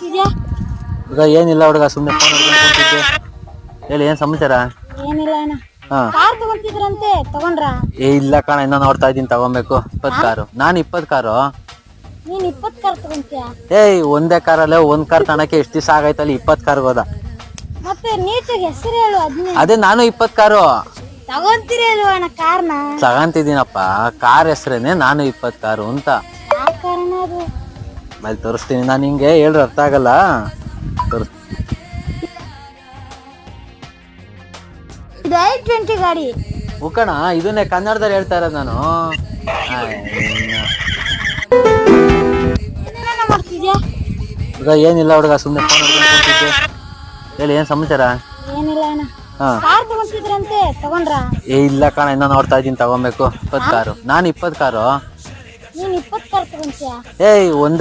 ಮಾಡ್ತಿದ್ಯಾ? ಈಗ ಏನಿಲ್ಲ ಹುಡುಗ, ಸುಮ್ಮನೆ ಫೋನ್ ಹಿಡ್ಕೊಂಡು ಕೂತಿದ್ದೆ. ಹೇಳಿ, ಏನ್ ಸಮಾಚಾರ? ಏನಿಲ್ಲ ಅಣ್ಣ. ಹಾ. ಕಾರ್ ತಗೊಂತಿದ್ರಂತೆ, ತಗೊಂಡ್ರಾ? ಇಲ್ಲ ಕಣ, ಇನ್ನ ನೋಡ್ತಾ ಇದೀನಿ, ತಗೊಬೇಕು. 20 ಕಾರು. ನಾನು 20 ಕಾರು. ನೀನ್ 20 ಕಾರ್ ತಗೊಂತೀಯ? ಒಂದೇ ಕಾರಲ್ಲೇ ಒಂದ್ ಕಾರ್ ತನಕ ಎಷ್ಟು ದಿವಸ ಆಗೈತಲ್ಲಿ 20 ಕಾರ್ಗೆ ಹೋದ. ಮತ್ತೆ ನೀಟಾಗಿ ಹೆಸರು ಹೇಳು ಅದನ್ನೇ. ಅದೇ ನಾನು 20 ಕಾರು ತಗೊಂತೀರಿ ಅಲ್ವಾ ಅಣ್ಣ ಕಾರ್ನ? ತಗಂತಿದ್ದೀನಪ್ಪ. ಕಾರ್ ಹೆಸ್ರೇನೆ ನಾನು 20 ಕಾರು ಅಂತ. ಯಾವ ಕಾರಣ ಅದು? ಅಲ್ಲಿ ತೋರಿಸ್ತೀನಿ. ನಾನು ಹಿಂಗೆ ಹೇಳ್ರೆ ಅರ್ಥ ಆಗಲ್ಲ. ಇದು i20 ಗಾಡಿ. ಉಕ್ಕಣ, ಇದನ್ನೇ ಕನ್ನಡದಲ್ಲಿ ಹೇಳ್ತಾ ಇರೋದು ನಾನು. ಏನೇನ ಮಾಡ್ತಿದ್ಯಾ? ಈಗ ಏನಿಲ್ಲ ಹುಡುಗ, ಸುಮ್ಮನೆ ಫೋನ್ ಹಿಡ್ಕೊಂಡು ಕೂತಿದ್ದೆ. ಹೇಳಿ, ಏನ್ ಸಮಾಚಾರ? ಏನಿಲ್ಲ ಅಣ್ಣ. ಹಾ. ಕಾರ್ ತಗೊಂತಿದ್ರಂತೆ, ತಗೊಂಡ್ರಾ? ಇಲ್ಲ ಕಣ, ಇನ್ನ ನೋಡ್ತಾ ಇದೀನಿ, ತಗೊಬೇಕು. 20 ಕಾರು. ನಾನು 20 ಕಾರು. ನೀನ್ 20 ಕಾರ್ ತಗೊಂತೀಯ? ಒಂದೇ